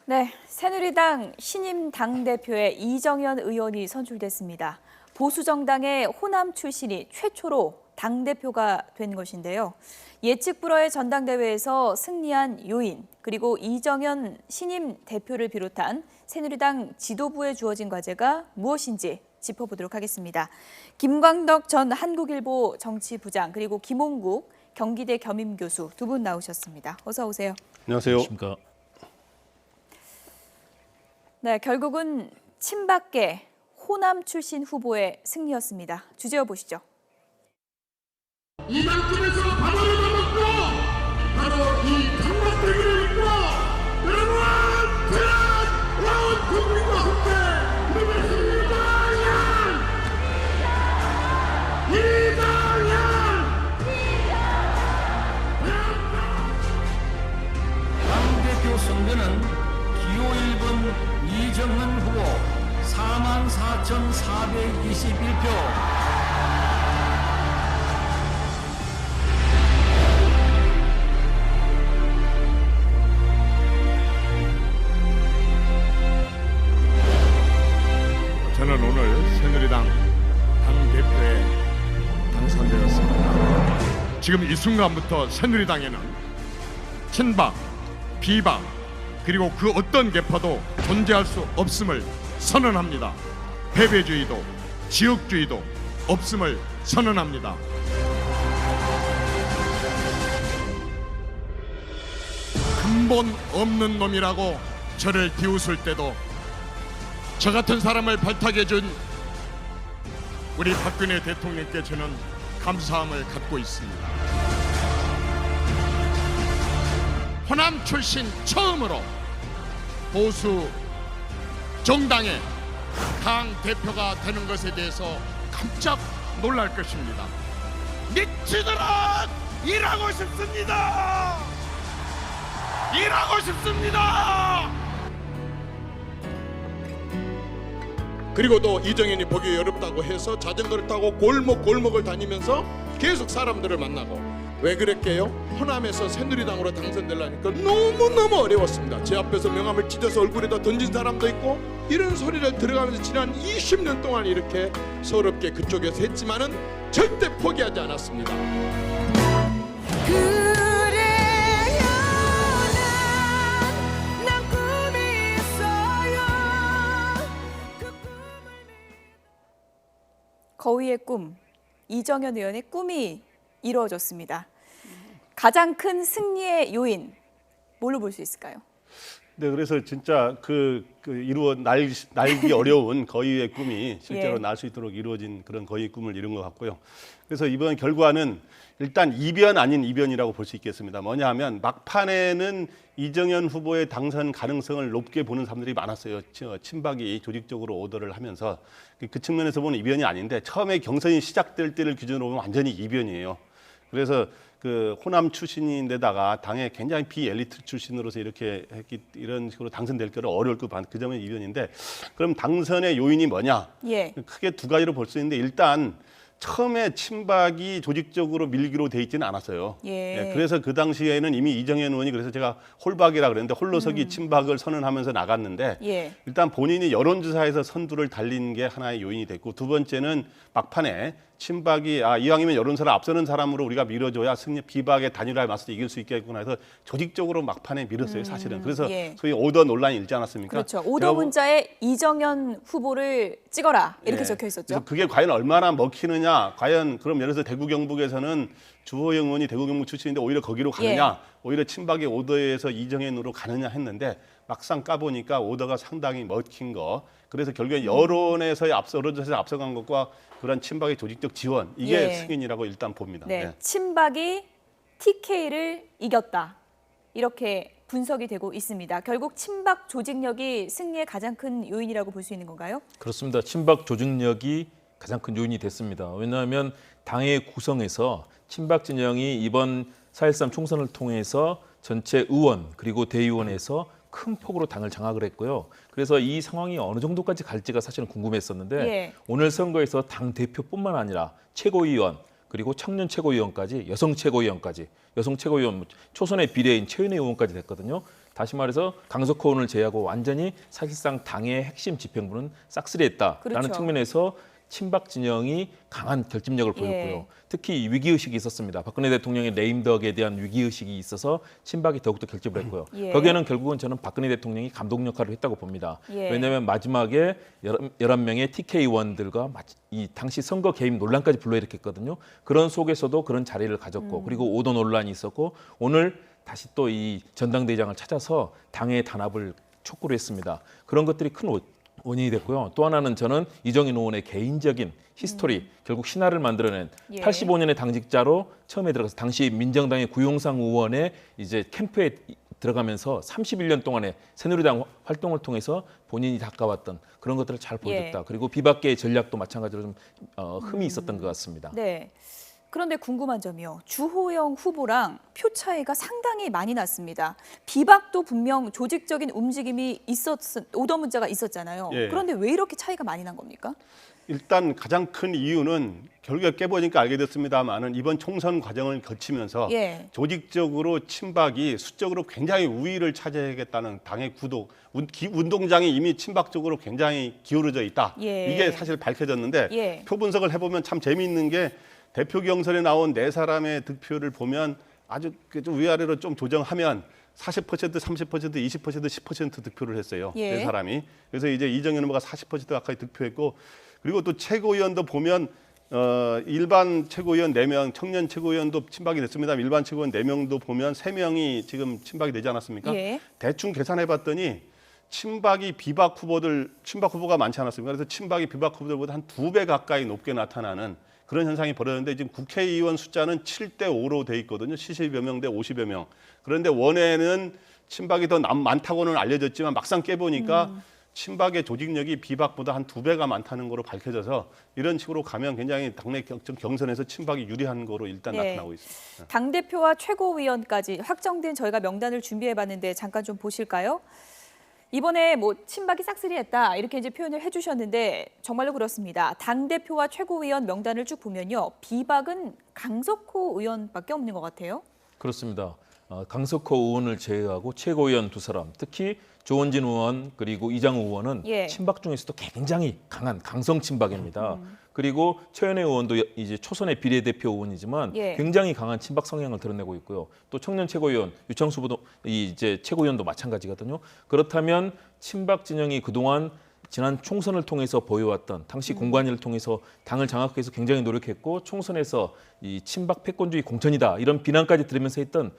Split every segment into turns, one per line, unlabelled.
네, 새누리당 신임 당대표에 이정현 의원이 선출됐습니다. 보수정당의 호남 출신이 최초로 당대표가 된 것인데요. 예측 불허의 전당대회에서 승리한 요인, 그리고 이정현 신임 대표를 비롯한 새누리당 지도부에 주어진 과제가 무엇인지 짚어보도록 하겠습니다. 김광덕 전 한국일보 정치부장, 그리고 김홍국 경기대 겸임교수 두 분 나오셨습니다. 어서 오세요.
안녕하세요.
안녕하십니까.
네, 결국은 친박계 호남 출신 후보의 승리였습니다. 주제어 보시죠.
이 당집에서 밥을 얻어먹고 바로 이 당락대기를 입고 여러분 대한 온 국민과 함께 누구를
당대표 선거는 기호 1번 이정현 후보 44,421표.
저는 오늘 새누리당 당대표에 당선되었습니다. 지금 이 순간부터 새누리당에는 친박, 비박, 그리고 그 어떤 계파도 존재할 수 없음을 선언합니다. 패배주의도 지역주의도 없음을 선언합니다. 근본 없는 놈이라고 저를 비웃을 때도 저 같은 사람을 발탁해 준 우리 박근혜 대통령께 저는 감사함을 갖고 있습니다. 호남 출신 처음으로 보수 정당의 당 대표가 되는 것에 대해서 깜짝 놀랄 것입니다. 미치도록 일하고 싶습니다. 일하고 싶습니다. 그리고 또 이정현이 보기 어렵다고 해서 자전거를 타고 골목을 다니면서 계속 사람들을 만나고, 왜 그랬게요? 호남에서 새누리당으로 당선되려니까 너무너무 어려웠습니다. 제 앞에서 명함을 찢어서 얼굴에다 던진 사람도 있고, 이런 소리를 들어가면서 지난 20년 동안 이렇게 서럽게 그쪽에서 했지만은 절대 포기하지 않았습니다.
거위의 꿈, 이정현 의원의 꿈이 이루어졌습니다. 가장 큰 승리의 요인, 뭘로 볼 수 있을까요?
네, 그래서 진짜 날기 어려운 거위의 꿈이 실제로 날 수 있도록 이루어진 그런 거위의 꿈을 이룬 것 같고요. 그래서 이번 결과는 일단 이변 아닌 이변이라고 볼 수 있겠습니다. 뭐냐 하면 막판에는 이정현 후보의 당선 가능성을 높게 보는 사람들이 많았어요. 친박이 조직적으로 오더를 하면서 그 측면에서 보는 이변이 아닌데, 처음에 경선이 시작될 때를 기준으로 보면 완전히 이변이에요. 그래서 그 호남 출신인데다가 당의 굉장히 비엘리트 출신으로서 이렇게 이런 식으로 당선될 거를 어려울 것 같은 그 점은 이변인데, 그럼 당선의 요인이 뭐냐?
예.
크게 두 가지로 볼 수 있는데, 일단 처음에 친박이 조직적으로 밀기로 돼 있지는 않았어요.
예.
그래서 그 당시에는 이미 이정현 의원이, 그래서 제가 홀박이라 그랬는데 홀로서기 친박을 선언하면서 나갔는데,
예.
일단 본인이 여론조사에서 선두를 달린 게 하나의 요인이 됐고, 두 번째는 막판에 친박이 이왕이면 여론조사를 앞서는 사람으로 우리가 밀어줘야 승리 비박의 단일화에 맞서 이길 수 있겠구나 해서 조직적으로 막판에 밀었어요, 사실은. 그래서
예.
소위 오더 논란이 일지 않았습니까?
그렇죠. 오더 문자에 이정현 후보를 찍어라 이렇게 적혀 있었죠.
그래서 그게 과연 얼마나 먹히느냐, 과연 그럼 예를 들어서 대구 경북에서는 주호영 의원이 대구 경북 출신인데 오히려 거기로 가느냐, 오히려 친박의 오더에서 이정현으로 가느냐 했는데, 막상 까보니까 오더가 상당히 먹힌 거. 그래서 결국엔 여론에서의 여론조사에서 앞서간 것과 그런 친박의 조직적 지원, 이게 승인이라고 일단 봅니다.
네, 친박이 TK를 이겼다, 이렇게 분석이 되고 있습니다. 결국 친박 조직력이 승리의 가장 큰 요인이라고 볼 수 있는 건가요?
그렇습니다. 친박 조직력이 가장 큰 요인이 됐습니다. 왜냐하면 당의 구성에서 친박 진영이 이번 4.13 총선을 통해서 전체 의원 그리고 대의원에서 큰 폭으로 당을 장악을 했고요. 그래서 이 상황이 어느 정도까지 갈지가 사실은 궁금했었는데, 오늘 선거에서 당 대표뿐만 아니라 최고위원 그리고 청년 최고위원까지, 여성 최고위원, 초선의 비례인 최은혜 의원까지 됐거든요. 다시 말해서 강석호 의원을 제외하고 완전히 사실상 당의 핵심 집행부는 싹쓸이했다라는
그렇죠.
측면에서 친박 진영이 강한 결집력을 보였고요. 특히 위기의식이 있었습니다. 박근혜 대통령의 레임덕에 대한 위기의식이 있어서 친박이 더욱더 결집을 했고요. 거기에는 결국은 저는 박근혜 대통령이 감독 역할을 했다고 봅니다. 왜냐하면 마지막에 11명의 TK 의원들과 이 당시 선거 개입 논란까지 불러일으켰거든요. 그런 속에서도 그런 자리를 가졌고 그리고 오도 논란이 있었고 오늘 다시 또 이 전당대장을 찾아서 당의 단합을 촉구를 했습니다. 그런 것들이 큰 원인이 됐고요. 또 하나는 저는 이정인 의원의 개인적인 히스토리, 결국 신화를 만들어낸 85년의 당직자로 처음에 들어가서 당시 민정당의 구용상 의원의 이제 캠프에 들어가면서 31년 동안의 새누리당 활동을 통해서 본인이 닦아왔던 그런 것들을 잘 보여줬다. 그리고 비박계의 전략도 마찬가지로 좀 흠이 있었던 것 같습니다.
네. 그런데 궁금한 점이요. 주호영 후보랑 표 차이가 상당히 많이 났습니다. 비박도 분명 조직적인 움직임이 오더 문자가 있었잖아요. 그런데 왜 이렇게 차이가 많이 난 겁니까?
일단 가장 큰 이유는 결국에 깨보니까 알게 됐습니다만은 이번 총선 과정을 거치면서 조직적으로 친박이 수적으로 굉장히 우위를 차지하겠다는 당의 구독, 운동장이 이미 친박적으로 굉장히 기울어져 있다. 이게 사실 밝혀졌는데 표 분석을 해보면 참 재미있는 게 대표 경선에 나온 4사람의 득표를 보면 아주 좀 위아래로 좀 조정하면 40%, 30%, 20%, 10% 득표를 했어요. 4사람이. 그래서 이제 이정현 후보가 40% 가까이 득표했고 그리고 또 최고위원도 보면 일반 최고위원 4명, 청년 최고위원도 친박이 됐습니다. 일반 최고위원 4명도 보면 3명이 지금 친박이 되지 않았습니까? 대충 계산해 봤더니 친박 후보가 많지 않았습니까? 그래서 친박이 비박 후보들보다 한 2배 가까이 높게 나타나는 그런 현상이 벌어졌는데 지금 국회의원 숫자는 7대5로 돼 있거든요. 70여 명 대 50여 명. 그런데 원에는 친박이 더 많다고는 알려졌지만 막상 깨보니까 친박의 조직력이 비박보다 한 2배가 많다는 거로 밝혀져서 이런 식으로 가면 굉장히 당내 경선에서 친박이 유리한 거로 일단 나타나고 있습니다.
당대표와 최고위원까지 확정된 저희가 명단을 준비해봤는데 잠깐 좀 보실까요? 이번에 뭐 친박이 싹쓸이했다 이렇게 이제 표현을 해주셨는데 정말로 그렇습니다. 당 대표와 최고위원 명단을 쭉 보면요, 비박은 강석호 의원밖에 없는 것 같아요.
그렇습니다. 강석호 의원을 제외하고 최고위원 2사람, 특히 조원진 의원 그리고 이장우 의원은 친박 중에서도 굉장히 강한 강성 친박입니다. 그리고 최현혜 의원도 이제 초선의 비례대표 의원이지만 굉장히 강한 친박 성향을 드러내고 있고요. 또 청년 최고위원 유창수 후보도 이제 최고위원도 마찬가지거든요. 그렇다면 친박 진영이 그동안 지난 총선을 통해서 보여왔던 당시 공관위를 통해서 당을 장악하기 위해서 굉장히 노력했고 총선에서 이 친박 패권주의 공천이다 이런 비난까지 들으면서 했던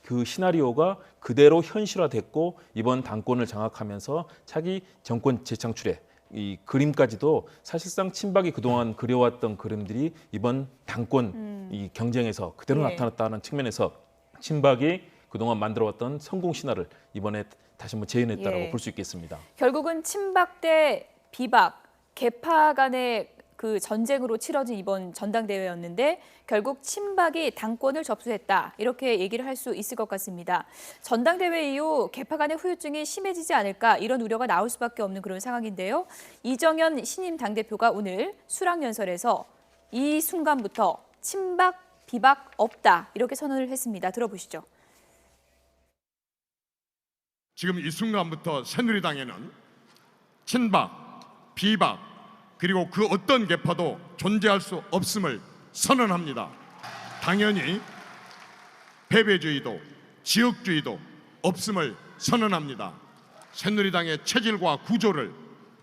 그 시나리오가 그대로 현실화됐고 이번 당권을 장악하면서 차기 정권 재창출에 이 그림까지도 사실상 친박이 그동안 그려왔던 그림들이 이번 당권 이 경쟁에서 그대로 나타났다는 측면에서 친박이 그동안 만들어왔던 성공 신화를 이번에 다시 한번 재현했다라고 볼 수 있겠습니다.
결국은 친박 대 비박, 계파 간의 그 전쟁으로 치러진 이번 전당대회였는데 결국 친박이 당권을 접수했다 이렇게 얘기를 할 수 있을 것 같습니다. 전당대회 이후 계파 간의 후유증이 심해지지 않을까 이런 우려가 나올 수밖에 없는 그런 상황인데요. 이정현 신임 당대표가 오늘 수락연설에서 이 순간부터 친박, 비박 없다 이렇게 선언을 했습니다. 들어보시죠.
지금 이 순간부터 새누리당에는 친박, 비박 그리고 그 어떤 계파도 존재할 수 없음을 선언합니다. 당연히 패배주의도 지역주의도 없음을 선언합니다. 새누리당의 체질과 구조를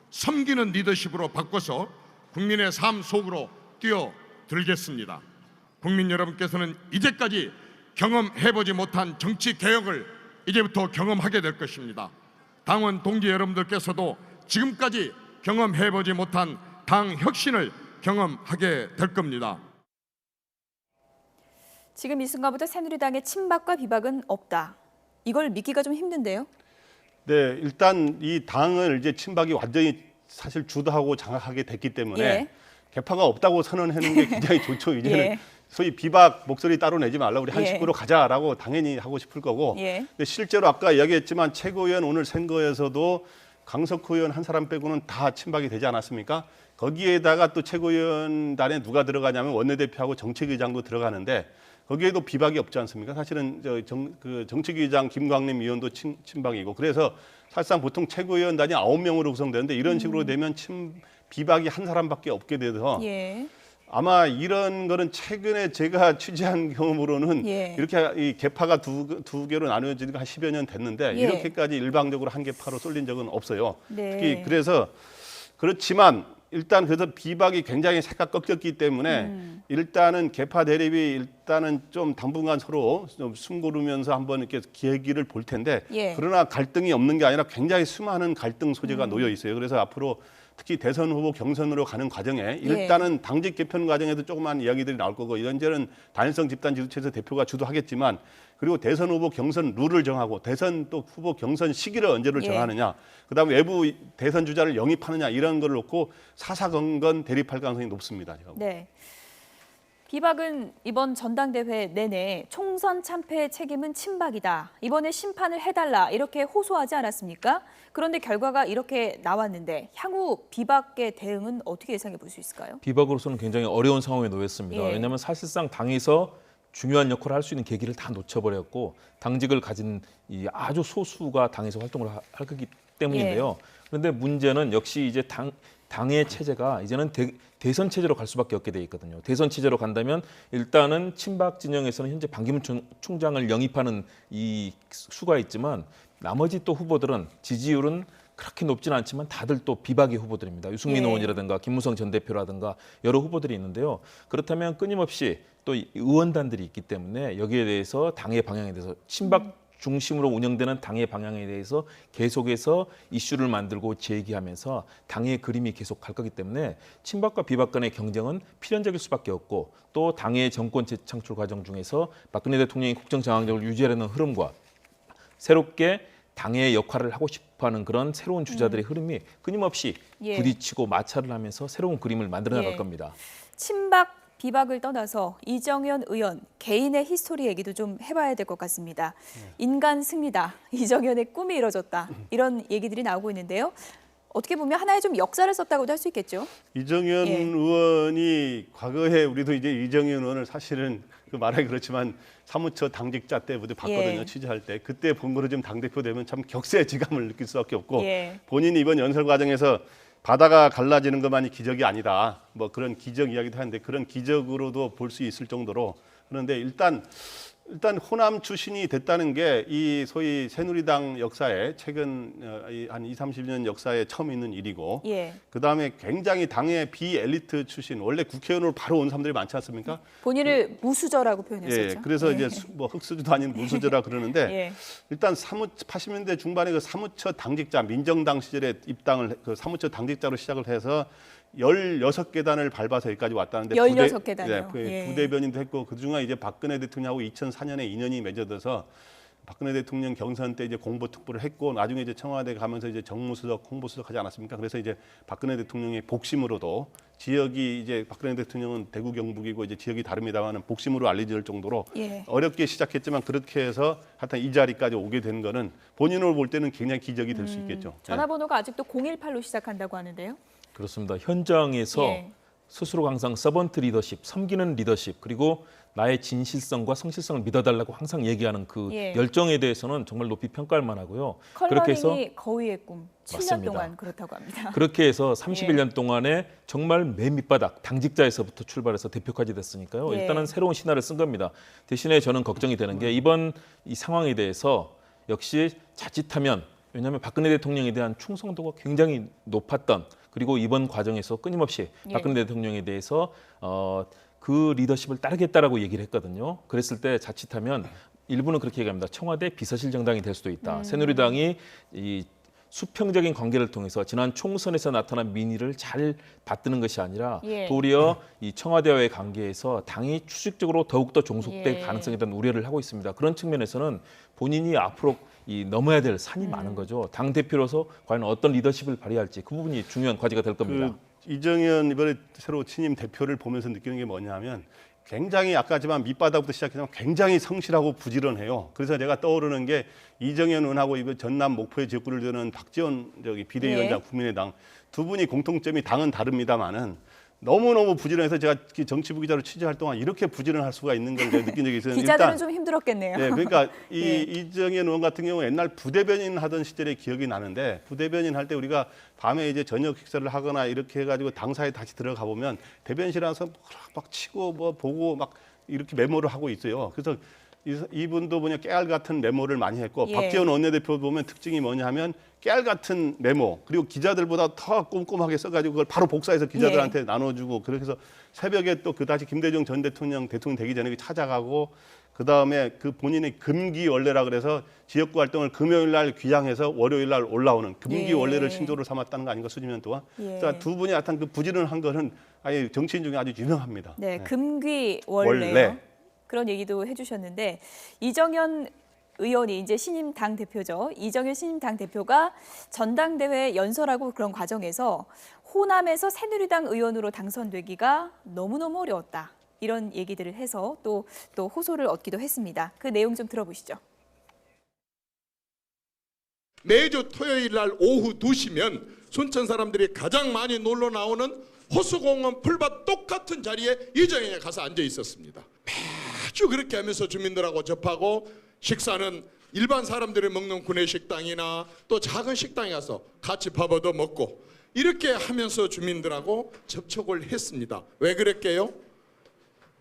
섬기는 리더십으로 바꿔서 국민의 삶 속으로 뛰어들겠습니다. 국민 여러분께서는 이제까지 경험해보지 못한 정치 개혁을 이제부터 경험하게 될 것입니다. 당원 동지 여러분들께서도 지금까지 경험해보지 못한 당 혁신을 경험하게 될 겁니다.
지금 이 순간부터 새누리당의 친박과 비박은 없다. 이걸 믿기가 좀 힘든데요.
네, 일단 이 당을 이제 친박이 완전히 사실 주도하고 장악하게 됐기 때문에 개파가 없다고 선언하는 게 굉장히 좋죠. 이제는 소위 비박 목소리 따로 내지 말라 우리 한 식구로 가자라고 당연히 하고 싶을 거고. 근데 실제로 아까 이야기했지만 최고위원 오늘 선거에서도 강석호 의원 한 사람 빼고는 다 친박이 되지 않았습니까? 거기에다가 또 최고위원단에 누가 들어가냐면 원내대표하고 정책의장도 들어가는데 거기에도 비박이 없지 않습니까? 사실은 그 정치위장 김광림 의원도 친박이고 그래서 사실상 보통 최고위원단이 9명으로 구성되는데 이런 식으로 되면 비박이 한 사람밖에 없게 돼서
예.
아마 이런 거는 최근에 제가 취재한 경험으로는
예.
이렇게 이 계파가 두 개로 나누어지는 한 10여 년 됐는데
예.
이렇게까지 일방적으로 한 계파로 쏠린 적은 없어요.
네.
특히 그래서 그렇지만 일단 그래서 비박이 굉장히 색깔 꺾였기 때문에 일단은 계파 대립이 일단은 좀 당분간 서로 좀 숨고르면서 한번 이렇게 계기를 볼 텐데
예.
그러나 갈등이 없는 게 아니라 굉장히 수많은 갈등 소재가 놓여 있어요. 그래서 앞으로 특히 대선 후보 경선으로 가는 과정에 일단은 당직 개편 과정에도 조그만 이야기들이 나올 거고 이런저런 단일성 집단 지도체에서 대표가 주도하겠지만 그리고 대선 후보 경선 룰을 정하고 대선 또 후보 경선 시기를 언제를
예.
정하느냐 그다음에 외부 대선 주자를 영입하느냐 이런 걸 놓고 사사건건 대립할 가능성이 높습니다. 제가.
네. 비박은 이번 전당대회 내내 총선 참패의 책임은 친박이다. 이번에 심판을 해달라 이렇게 호소하지 않았습니까? 그런데 결과가 이렇게 나왔는데 향후 비박의 대응은 어떻게 예상해 볼 수 있을까요?
비박으로서는 굉장히 어려운 상황에 놓였습니다.
예.
왜냐하면 사실상 당에서 중요한 역할을 할 수 있는 계기를 다 놓쳐버렸고 당직을 가진 이 아주 소수가 당에서 활동을 할 거기 때문인데요. 그런데 문제는 역시 이제 당의 체제가 이제는 대선 체제로 갈 수밖에 없게 돼 있거든요. 대선 체제로 간다면 일단은 친박 진영에서는 현재 반기문 총장을 영입하는 이 수가 있지만 나머지 또 후보들은 지지율은 그렇게 높지는 않지만 다들 또 비박의 후보들입니다. 유승민
예.
의원이라든가 김무성 전 대표라든가 여러 후보들이 있는데요. 그렇다면 끊임없이 또 의원단들이 있기 때문에 여기에 대해서 당의 방향에 대해서 친박 중심으로 운영되는 당의 방향에 대해서 계속해서 이슈를 만들고 제기하면서 당의 그림이 계속 갈 거기 때문에 친박과 비박 간의 경쟁은 필연적일 수밖에 없고 또 당의 정권 재창출 과정 중에서 박근혜 대통령이 국정장악력을 유지하려는 흐름과 새롭게 당의 역할을 하고 싶어하는 그런 새로운 주자들의 흐름이 끊임없이
예.
부딪히고 마찰을 하면서 새로운 그림을 만들어 나갈
예.
겁니다.
친박, 비박을 떠나서 이정현 의원 개인의 히스토리 얘기도 좀 해봐야 될 것 같습니다. 인간 승리다. 이정현의 꿈이 이뤄졌다. 이런 얘기들이 나오고 있는데요. 어떻게 보면 하나의 좀 역사를 썼다고도 할 수 있겠죠.
이정현
예.
의원이 과거에 우리도 이제 이정현 의원을 사실은 그 말하기 그렇지만 사무처 당직자 때부터 봤거든요.
예.
취재할 때. 그때 본 거로 지금 당대표 되면 참 격세지감을 느낄 수밖에 없고
예.
본인이 이번 연설 과정에서 바다가 갈라지는 것만이 기적이 아니다. 뭐 그런 기적 이야기도 하는데 그런 기적으로도 볼 수 있을 정도로 그런데 일단 호남 출신이 됐다는 게 이 소위 새누리당 역사에 최근 한 20, 30년 역사에 처음 있는 일이고
예.
그다음에 굉장히 당의 비엘리트 출신 원래 국회의원으로 바로 온 사람들이 많지 않습니까?
본인을 무수저라고 표현했었죠.
예, 그래서
예.
이제 뭐 흑수저도 아닌 무수저라 그러는데
예.
일단 80년대 중반에 그 사무처 당직자 민정당 시절에 입당을 그 사무처 당직자로 시작을 해서 16계단을 밟아서 여기까지 왔다는데
16계단이요? 예.
부대변인도 했고 그중에 이제 박근혜 대통령하고 2004년에 인연이 맺어져서 박근혜 대통령 경선 때 이제 공보특보를 했고 나중에 이제 청와대 가면서 이제 정무수석, 홍보수석 하지 않았습니까? 그래서 이제 박근혜 대통령의 복심으로도 지역이 이제 박근혜 대통령은 대구 경북이고 이제 지역이 다릅니다만은 복심으로 알려질 정도로
예.
어렵게 시작했지만 그렇게 해서 하여튼 이 자리까지 오게 된 거는 본인으로 볼 때는 굉장히 기적이 될 수 있겠죠.
전화번호가 아직도 018로 시작한다고 하는데요.
그렇습니다. 현장에서
예.
스스로 항상 서번트 리더십, 섬기는 리더십 그리고 나의 진실성과 성실성을 믿어달라고 항상 얘기하는 그
예.
열정에 대해서는 정말 높이 평가할 만하고요.
컬러링이 거위의 꿈 7년
맞습니다.
동안 그렇다고 합니다.
그렇게 해서 31년 동안에 정말 맨 밑바닥 당직자에서부터 출발해서 대표까지 됐으니까요.
예.
일단은 새로운 신화를 쓴 겁니다. 대신에 저는 걱정이 되는 게 이번 이 상황에 대해서 역시 자칫하면 왜냐하면 박근혜 대통령에 대한 충성도가 굉장히 높았던 그리고 이번 과정에서 끊임없이
예.
박근혜 대통령에 대해서 그 리더십을 따르겠다라고 얘기를 했거든요. 그랬을 때 자칫하면 일부는 그렇게 얘기합니다. 청와대 비서실 정당이 될 수도 있다. 새누리당이 이 수평적인 관계를 통해서 지난 총선에서 나타난 민의를 잘 받드는 것이 아니라
예.
도리어 이 청와대와의 관계에서 당이 추식적으로 더욱더 종속될
예.
가능성에 대한 우려를 하고 있습니다. 그런 측면에서는 본인이 앞으로 이 넘어야 될 산이 많은 거죠. 당 대표로서 과연 어떤 리더십을 발휘할지 그 부분이 중요한 과제가 될 겁니다.
이정현 이번에 새로 취임 대표를 보면서 느끼는 게 뭐냐면 굉장히 아까지만 밑바닥부터 시작해서 굉장히 성실하고 부지런해요. 그래서 내가 떠오르는 게 이정현 의원하고 이번 전남 목포의 지역구를 드는 박지원 비대위원장
예.
국민의당 두 분이 공통점이 당은 다릅니다만은 너무너무 부지런해서 제가 정치부 기자로 취재할 동안 이렇게 부지런할 수가 있는 걸 제가 느낀 적이 있어요.
기자들은 좀 힘들었겠네요.
예, 그러니까
예.
이정현 의원 같은 경우 옛날 부대변인 하던 시절의 기억이 나는데 부대변인 할 때 우리가 밤에 이제 저녁 식사를 하거나 이렇게 해가지고 당사에 다시 들어가 보면 대변실 안에서 막 치고 뭐 보고 막 이렇게 메모를 하고 있어요. 그래서 이분도 뭐냐 깨알 같은 메모를 많이 했고
예.
박지원 원내대표 보면 특징이 뭐냐 하면 깨알 같은 메모 그리고 기자들보다 더 꼼꼼하게 써가지고 그걸 바로 복사해서 기자들한테 나눠주고 그래서 새벽에 또 그 다시 김대중 전 대통령 되기 전에 찾아가고 그 다음에 그 본인의 금기 원래라 그래서 지역구 활동을 금요일 날 귀향해서 월요일 날 올라오는 금기
예.
원래를 신조로 삼았다는 거 아닌가 수십 년 동안.
예.
그러니까 두 분이 하여튼 그 부지런한 거는 아예 정치인 중에 아주 유명합니다.
네, 금귀 원래요.
원래.
그런 얘기도 해주셨는데 이정현 의원이 이제 신임 당 대표죠. 이정현 신임 당 대표가 전당대회 연설하고 그런 과정에서 호남에서 새누리당 의원으로 당선되기가 너무너무 어려웠다. 이런 얘기들을 해서 또 호소를 얻기도 했습니다. 그 내용 좀 들어보시죠.
매주 토요일 날 오후 2시면 순천 사람들이 가장 많이 놀러 나오는 호수공원 풀밭 똑같은 자리에 이정현이 가서 앉아 있었습니다. 매주 그렇게 하면서 주민들하고 접하고 식사는 일반 사람들이 먹는 구내식당이나 또 작은 식당에 가서 같이 밥 얻어 먹고 이렇게 하면서 주민들하고 접촉을 했습니다. 왜 그랬게요?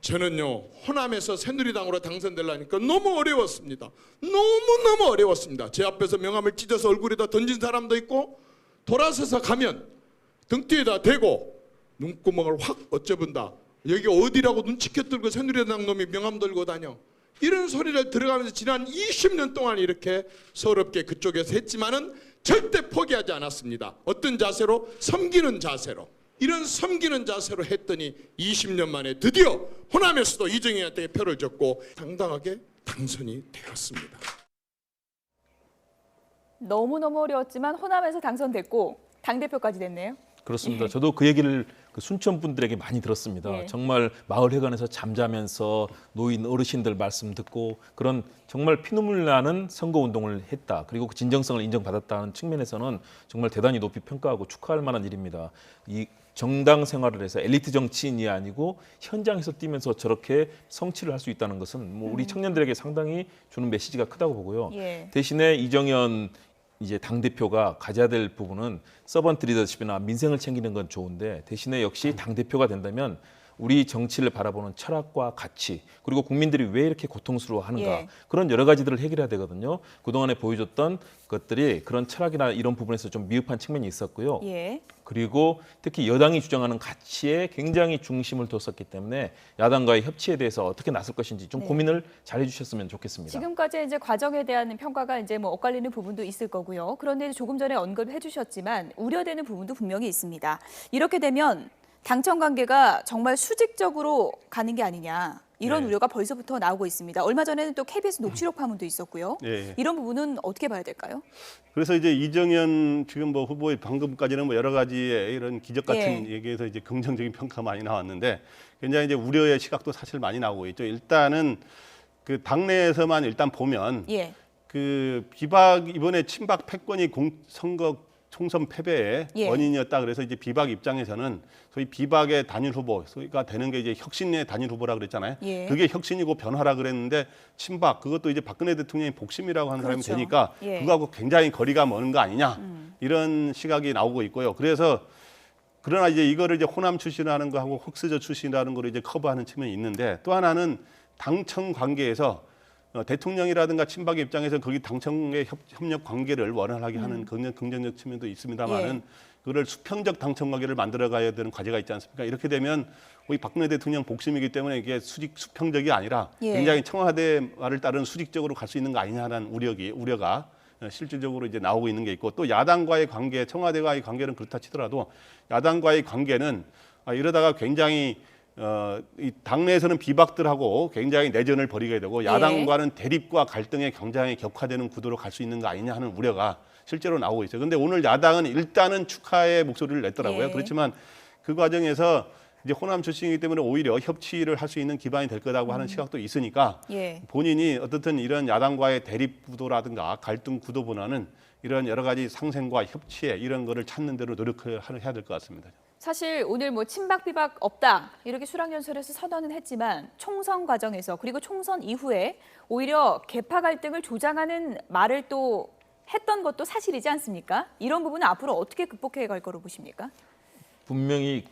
저는요 호남에서 새누리당으로 당선되려니까 너무 어려웠습니다. 너무너무 어려웠습니다. 제 앞에서 명함을 찢어서 얼굴에다 던진 사람도 있고 돌아서서 가면 등 뒤에다 대고 눈구멍을 확 어쩌본다. 여기 어디라고 눈치껏 들고 새누리당 놈이 명함 들고 다녀. 이런 소리를 들어가면서 지난 20년 동안 이렇게 서럽게 그쪽에서 했지만은 절대 포기하지 않았습니다. 어떤 자세로? 섬기는 자세로. 이런 섬기는 자세로 했더니 20년 만에 드디어 호남에서도 이정현한테 표를 줬고 당당하게 당선이 되었습니다.
너무너무 어려웠지만 호남에서 당선됐고 당대표까지 됐네요.
그렇습니다. 저도 그 얘기를 그 순천 분들에게 많이 들었습니다.
예.
정말 마을 회관에서 잠자면서 노인 어르신들 말씀 듣고 그런 정말 피눈물 나는 선거 운동을 했다. 그리고 그 진정성을 인정받았다는 측면에서는 정말 대단히 높이 평가하고 축하할 만한 일입니다. 이 정당 생활을 해서 엘리트 정치인이 아니고 현장에서 뛰면서 저렇게 성취를 할 수 있다는 것은 뭐 우리 청년들에게 상당히 주는 메시지가 크다고 보고요.
예.
대신에 이정현 이제 당대표가 가져야 될 부분은 서번트 리더십이나 민생을 챙기는 건 좋은데 대신에 역시 당대표가 된다면 우리 정치를 바라보는 철학과 가치 그리고 국민들이 왜 이렇게 고통스러워하는가
예.
그런 여러 가지들을 해결해야 되거든요. 그동안에 보여줬던 것들이 그런 철학이나 이런 부분에서 좀 미흡한 측면이 있었고요.
예.
그리고 특히 여당이 주장하는 가치에 굉장히 중심을 뒀었기 때문에 야당과의 협치에 대해서 어떻게 나설 것인지 좀
네.
고민을 잘 해주셨으면 좋겠습니다.
지금까지 이제 과정에 대한 평가가 이제 뭐 엇갈리는 부분도 있을 거고요. 그런데 조금 전에 언급해 주셨지만 우려되는 부분도 분명히 있습니다. 이렇게 되면 당청 관계가 정말 수직적으로 가는 게 아니냐. 이런
네.
우려가 벌써부터 나오고 있습니다. 얼마 전에는 또 KBS 녹취록 파문도 있었고요.
예.
이런 부분은 어떻게 봐야 될까요?
그래서 이제 이정현 지금 뭐 후보의 방금까지는 뭐 여러 가지의 이런 기적 같은
예.
얘기에서 이제 긍정적인 평가 많이 나왔는데 굉장히 이제 우려의 시각도 사실 많이 나오고 있죠. 일단은 그 당내에서만 일단 보면
예.
그 비박 이번에 친박 패권이 선거 총선 패배의
예.
원인이었다. 그래서 이제 비박 입장에서는 소위 비박의 단일 후보가 되는 게 이제 혁신의 단일 후보라 그랬잖아요.
예.
그게 혁신이고 변화라 그랬는데 친박 그것도 이제 박근혜 대통령이 복심이라고 하는
그렇죠.
사람이 되니까
예.
그거하고 굉장히 거리가 먼 거 아니냐 이런 시각이 나오고 있고요. 그래서 그러나 이제 이거를 이제 호남 출신이라는 거하고 흑수저 출신이라는 거를 이제 커버하는 측면이 있는데 또 하나는 당청 관계에서 대통령이라든가 친박의 입장에서 거기 당청의 협력 관계를 원활하게 하는 긍정적 측면도 있습니다만은
예.
그걸 수평적 당청 관계를 만들어가야 되는 과제가 있지 않습니까? 이렇게 되면 우리 박근혜 대통령 복심이기 때문에 이게 수평적이 아니라
예.
굉장히 청와대 말을 따른 수직적으로 갈 수 있는 거 아니냐는 우려가 실질적으로 이제 나오고 있는 게 있고 또 야당과의 관계, 청와대와의 관계는 그렇다 치더라도 야당과의 관계는 이러다가 굉장히 이 당내에서는 비박들하고 굉장히 내전을 벌이게 되고 야당과는 대립과 갈등의 굉장히 격화되는 구도로 갈 수 있는 거 아니냐 하는 우려가 실제로 나오고 있어요. 그런데 오늘 야당은 일단은 축하의 목소리를 냈더라고요.
예.
그렇지만 그 과정에서 이제 호남 출신이기 때문에 오히려 협치를 할 수 있는 기반이 될 거라고 하는 시각도 있으니까
예.
본인이 어떻든 이런 야당과의 대립 구도라든가 갈등 구도보다는 이런 여러 가지 상생과 협치에 이런 거를 찾는 대로 노력을 해야 될 것 같습니다.
사실 오늘 뭐 친박 비박 없다 이렇게 수락연설에서 선언은 했지만 총선 과정에서 그리고 총선 이후에 오히려 계파 갈등을 조장하는 말을 또 했던 것도 사실이지 않습니까? 이런 부분은 앞으로 어떻게 극복해 갈 거로 보십니까?
분명히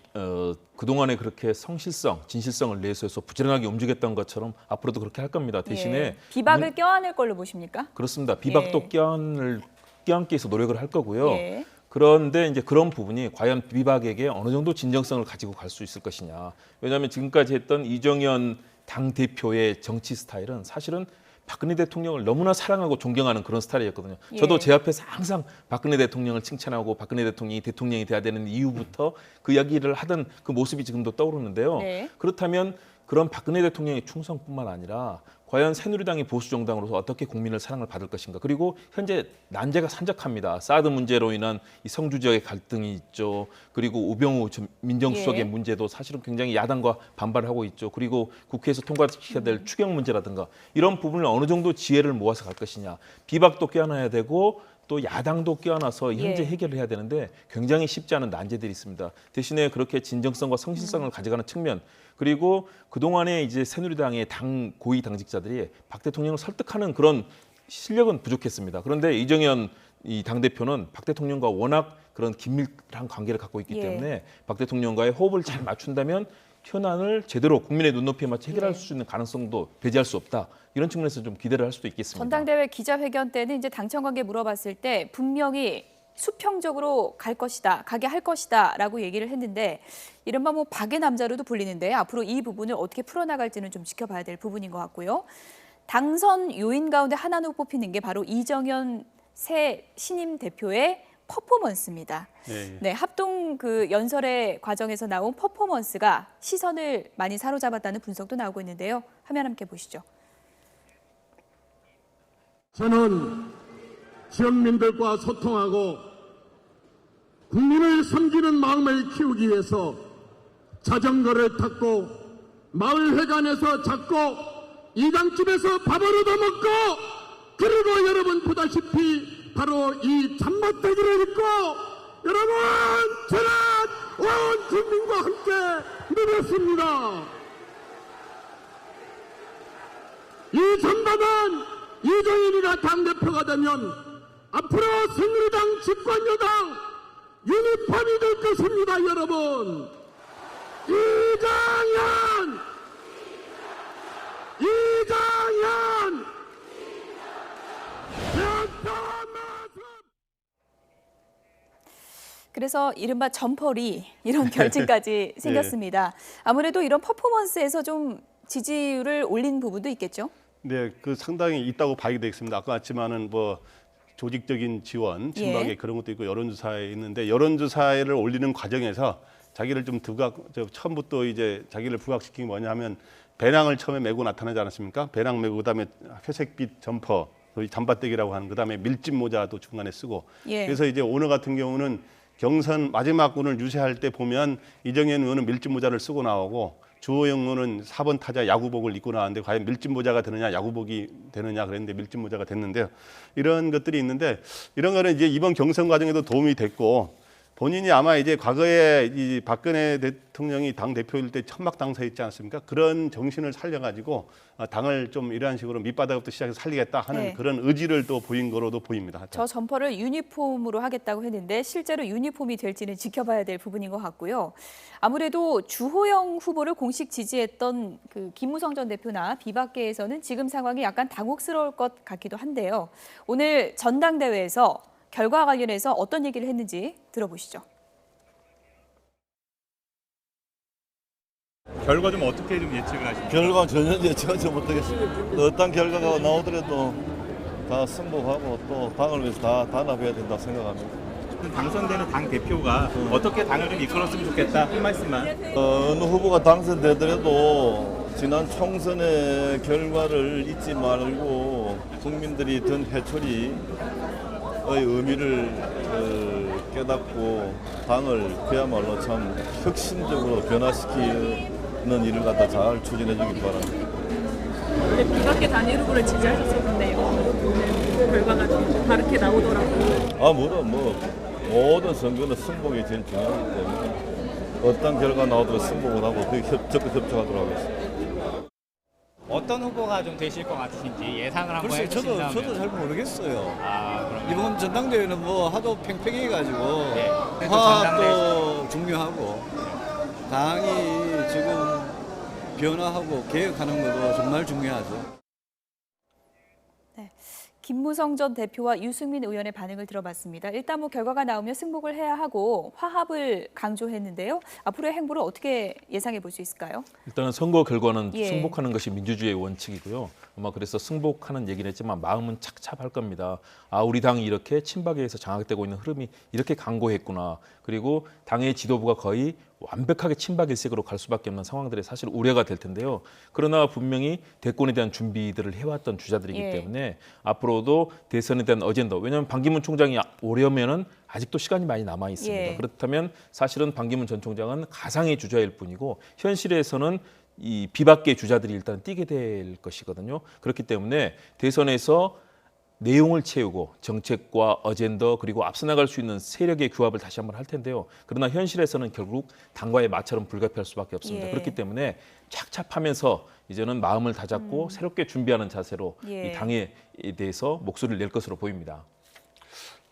그동안에 그렇게 성실성, 진실성을 내세워서 부지런하게 움직였던 것처럼 앞으로도 그렇게 할 겁니다. 대신에
예. 비박을 껴안을 걸로 보십니까?
그렇습니다. 비박도
예.
껴안기 위해서 노력을 할 거고요.
예.
그런데 이제 그런 부분이 과연 비박에게 어느 정도 진정성을 가지고 갈 수 있을 것이냐. 왜냐하면 지금까지 했던 이정현 당대표의 정치 스타일은 사실은 박근혜 대통령을 너무나 사랑하고 존경하는 그런 스타일이었거든요. 저도
예.
제 앞에서 항상 박근혜 대통령을 칭찬하고 박근혜 대통령이 대통령이 돼야 되는 이유부터 그 이야기를 하던 그 모습이 지금도 떠오르는데요.
네.
그렇다면 그런 박근혜 대통령의 충성뿐만 아니라 과연 새누리당이 보수 정당으로서 어떻게 국민의 사랑을 받을 것인가. 그리고 현재 난제가 산적합니다. 사드 문제로 인한 이 성주 지역의 갈등이 있죠. 그리고 우병우 민정수석의
예.
문제도 사실은 굉장히 야당과 반발을 하고 있죠. 그리고 국회에서 통과시켜야 될 추경 문제라든가 이런 부분을 어느 정도 지혜를 모아서 갈 것이냐. 비박도 껴안아야 되고 또 야당도 껴안아서 현재
예.
해결을 해야 되는데 굉장히 쉽지 않은 난제들이 있습니다. 대신에 그렇게 진정성과 성실성을 가져가는 측면 그리고 그동안에 이제 새누리당의 당 고위 당직자들이 박 대통령을 설득하는 그런 실력은 부족했습니다. 그런데 이정현 이 당대표는 박 대통령과 워낙 그런 긴밀한 관계를 갖고 있기
예.
때문에 박 대통령과의 호흡을 잘 맞춘다면 현안을 제대로 국민의 눈높이에 맞춰 해결할
예.
수 있는 가능성도 배제할 수 없다. 이런 측면에서 좀 기대를 할 수도 있겠습니다.
전당대회 기자회견 때는 이제 당청 관계 물어봤을 때 분명히 수평적으로 갈 것이다, 가게 할 것이다라고 얘기를 했는데 이른바 뭐 박의 남자로도 불리는데 앞으로 이 부분을 어떻게 풀어나갈지는 좀 지켜봐야 될 부분인 것 같고요. 당선 요인 가운데 하나로 뽑히는 게 바로 이정현 새 신임 대표의 퍼포먼스입니다.
예.
네, 합동 그 연설의 과정에서 나온 퍼포먼스가 시선을 많이 사로잡았다는 분석도 나오고 있는데요. 화면 함께 보시죠.
저는 지역민들과 소통하고 국민을 섬기는 마음을 키우기 위해서 자전거를 탔고 마을회관에서 잡고 이장집에서 밥을 얻어먹고 그리고 여러분 보다시피 바로 이 잠바대기를 입고 여러분 저는 온 국민과 함께 누렸습니다. 이 잠바는 이정현이가 당대표가 되면 앞으로 새누리당 집권여당 유니폼이 될 것입니다. 여러분 이정현
그래서 이른바 점퍼리 이런 결칭까지 생겼습니다. 아무래도 이런 퍼포먼스에서 좀 지지율을 올린 부분도 있겠죠?
네, 그 상당히 있다고 봐야 되겠습니다. 아까 봤지만은 뭐 조직적인 지원, 친박의
예.
그런 것도 있고 여론조사에 있는데 여론조사를 올리는 과정에서 자기를 좀 처음부터 이제 자기를 부각시킨 게 뭐냐 하면 배낭을 처음에 메고 나타나지 않았습니까? 배낭 메고 그다음에 회색빛 점퍼, 소위 잠바떼기라고 하는 그다음에 밀짚 모자도 중간에 쓰고
예.
그래서 이제 오늘 같은 경우는 경선 마지막군을 유세할 때 보면 이정현 의원은 밀짚 모자를 쓰고 나오고 주호영 의원은 4번 타자 야구복을 입고 나왔는데 과연 밀짚 모자가 되느냐 야구복이 되느냐 그랬는데 밀짚 모자가 됐는데요. 이런 것들이 있는데 이런 거는 이제 이번 경선 과정에도 도움이 됐고 본인이 아마 이제 과거에 이 박근혜 대통령이 당 대표일 때 천막 당사였지 않습니까? 그런 정신을 살려가지고 당을 좀 이러한 식으로 밑바닥부터 시작해서 살리겠다 하는
네.
그런 의지를 또 보인 거로도 보입니다.
저 점퍼를 유니폼으로 하겠다고 했는데 실제로 유니폼이 될지는 지켜봐야 될 부분인 것 같고요. 아무래도 주호영 후보를 공식 지지했던 그 김무성 전 대표나 비박계에서는 지금 상황이 약간 당혹스러울 것 같기도 한데요. 오늘 전당대회에서 결과 관련해서 어떤 얘기를 했는지 들어보시죠.
결과 좀 어떻게 좀 예측을 하십니까?
결과 전혀 예측하지 못하겠습니다. 어떤 결과가 나오더라도 다 승복하고 또 당을 위해서 다 단합해야 된다 생각합니다.
당선되는 당 대표가 어떻게 당을 좀 이끌었으면 좋겠다 한 말씀만.
어느 후보가 당선되더라도 지난 총선의 결과를 잊지 말고 국민들이 든 해초리의 의미를 깨닫고 당을 그야말로 참 혁신적으로 변화시키는 일을 갖다 잘 추진해 주길 바랍니다.
비박계 단일 후보를 지지하셨을 텐데요. 오늘 결과가 좀 다르게 나오더라고요.
물론 모든 선거는 승복이 제일 중요하기 때문에 어떤 결과 나오더라도 승복을 하고 적극 협조하도록 하겠습니다.
어떤 후보가 좀 되실 것 같으신지 예상을 한번
글쎄
해주신다면.
저도 잘 모르겠어요.
그럼
이번 전당대회는 뭐 하도 팽팽해가지고
네. 그래도
화합도 중요하고 당이 지금 변화하고 개혁하는 것도 정말 중요하죠.
김무성 전 대표와 유승민 의원의 반응을 들어봤습니다. 일단 뭐 결과가 나오면 승복을 해야 하고 화합을 강조했는데요. 앞으로의 행보를 어떻게 예상해 볼 수 있을까요?
일단은 선거 결과는
예.
승복하는 것이 민주주의의 원칙이고요. 아마 그래서 승복하는 얘기는 했지만 마음은 착잡할 겁니다. 우리 당이 이렇게 친박에 의해서 장악되고 있는 흐름이 이렇게 강고했구나. 그리고 당의 지도부가 거의 완벽하게 친박 일색으로 갈 수밖에 없는 상황들이 사실 우려가 될 텐데요. 그러나 분명히 대권에 대한 준비들을 해왔던 주자들이기
예.
때문에 앞으로도 대선에 대한 어젠다. 왜냐하면 반기문 총장이 오려면은 아직도 시간이 많이 남아 있습니다.
예.
그렇다면 사실은 반기문 전 총장은 가상의 주자일 뿐이고 현실에서는 이 비박계 주자들이 일단 뛰게 될 것이거든요. 그렇기 때문에 대선에서 내용을 채우고 정책과 어젠더 그리고 앞서 나갈 수 있는 세력의 규합을 다시 한번 할 텐데요. 그러나 현실에서는 결국 당과의 마찰은 불가피할 수밖에 없습니다.
예.
그렇기 때문에 착잡하면서 이제는 마음을 다잡고 새롭게 준비하는 자세로
예.
이 당에 대해서 목소리를 낼 것으로 보입니다.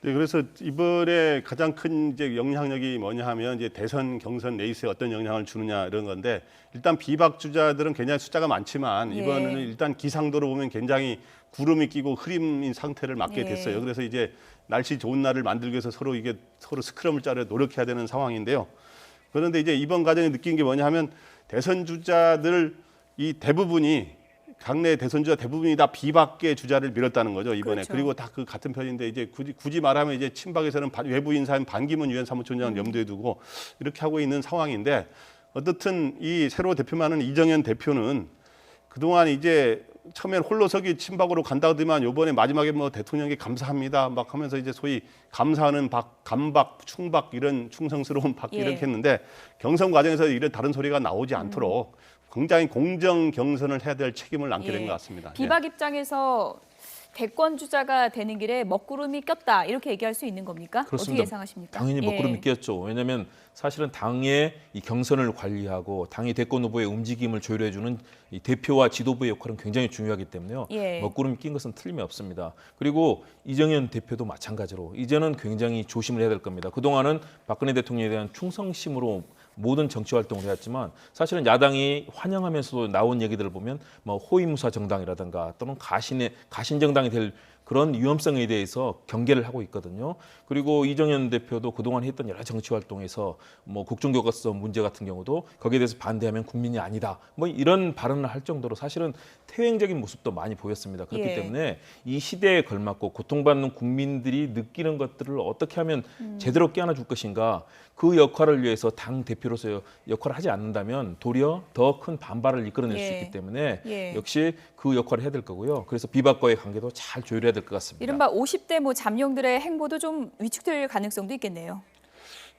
네, 그래서 이번에 가장 큰 이제 영향력이 뭐냐 하면 이제 대선 경선 레이스에 어떤 영향을 주느냐 이런 건데 일단 비박 주자들은 굉장히 숫자가 많지만
예.
이번에는 일단 기상도로 보면 굉장히 구름이 끼고 흐림인 상태를 맞게
예.
됐어요. 그래서 이제 날씨 좋은 날을 만들기 위해서 서로 스크럼을 짜려 노력해야 되는 상황인데요. 그런데 이제 이번 과정에 느낀 게 뭐냐 하면 대선 주자들 이 대부분이 당내 대선 주자 대부분이 다 비박계 주자를 밀었다는 거죠 이번에.
그렇죠.
그리고 다 그 같은 편인데 이제 굳이 말하면 이제 친박에서는 외부 인사인 반기문 유엔 사무총장을 염두에 두고 이렇게 하고 있는 상황인데 어떻든 이 새로 대표만은 이정현 대표는 그동안 이제 처음엔 홀로서기 친박으로 간다 하더만 요번에 마지막에 뭐 대통령께 감사합니다 막 하면서 이제 소위 감사하는 박, 감박, 충박 이런 충성스러운 박
예.
이렇게 했는데 경선 과정에서 이런 다른 소리가 나오지 않도록 굉장히 공정 경선을 해야 될 책임을 안게 된 것 같습니다.
비박 입장에서 대권 주자가 되는 길에 먹구름이 꼈다 이렇게 얘기할 수 있는 겁니까?
그렇습니다.
어떻게 예상하십니까?
당연히
예.
먹구름이 끼었죠. 왜냐하면 사실은 당의 이 경선을 관리하고 당의 대권 후보의 움직임을 조율해주는 이 대표와 지도부의 역할은 굉장히 중요하기 때문에요.
예.
먹구름이 낀 것은 틀림이 없습니다. 그리고 이정현 대표도 마찬가지로 이제는 굉장히 조심을 해야 될 겁니다. 그동안은 박근혜 대통령에 대한 충성심으로 모든 정치 활동을 해왔지만 사실은 야당이 환영하면서도 나온 얘기들을 보면 뭐 호위무사 정당이라든가 또는 가신 정당이 될 그런 위험성에 대해서 경계를 하고 있거든요. 그리고 이정현 대표도 그동안 했던 여러 정치 활동에서 뭐 국정교과서 문제 같은 경우도 거기에 대해서 반대하면 국민이 아니다. 뭐 이런 발언을 할 정도로 사실은 퇴행적인 모습도 많이 보였습니다. 그렇기
예.
때문에 이 시대에 걸맞고 고통받는 국민들이 느끼는 것들을 어떻게 하면 제대로 깨안아 줄 것인가 그 역할을 위해서 당 대표로서 역할을 하지 않는다면 도리어 더 큰 반발을 이끌어낼 수
예.
있기 때문에
예.
역시 그 역할을 해야 될 거고요. 그래서 비박과의 관계도 잘 조율해야 될 것 같습니다.
이른바 50대 뭐 잠룡들의 행보도 좀 위축될 가능성도 있겠네요.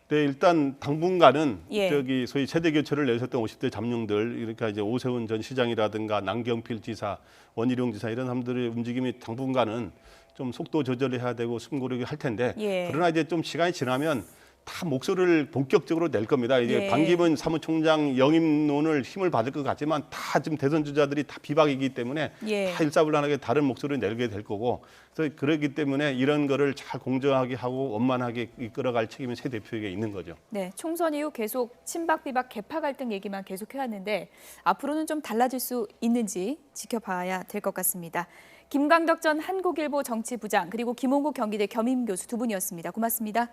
네, 일단 당분간은
예.
저기 소위 세대 교체를 내셨던 50대 잠룡들, 이렇게 이제 오세훈 전 시장이라든가 남경필 지사, 원희룡 지사 이런 사람들의 움직임이 당분간은 좀 속도 조절을 해야 되고 숨고르기 할 텐데
예.
그러나 이제 좀 시간이 지나면 다 목소리를 본격적으로 낼 겁니다. 이제
예.
반기문 사무총장 영입론을 힘을 받을 것 같지만 다 지금 대선 주자들이 다 비박이기 때문에
예.
다 일사불란하게 다른 목소리를 내게 될 거고 그래서 그렇기 때문에 이런 거를 잘 공정하게 하고 원만하게 이끌어갈 책임이 새 대표에게 있는 거죠.
네, 총선 이후 계속 친박 비박 개파 갈등 얘기만 계속해왔는데 앞으로는 좀 달라질 수 있는지 지켜봐야 될 것 같습니다. 김광덕 전 한국일보 정치부장 그리고 김홍국 경기대 겸임교수 두 분이었습니다. 고맙습니다.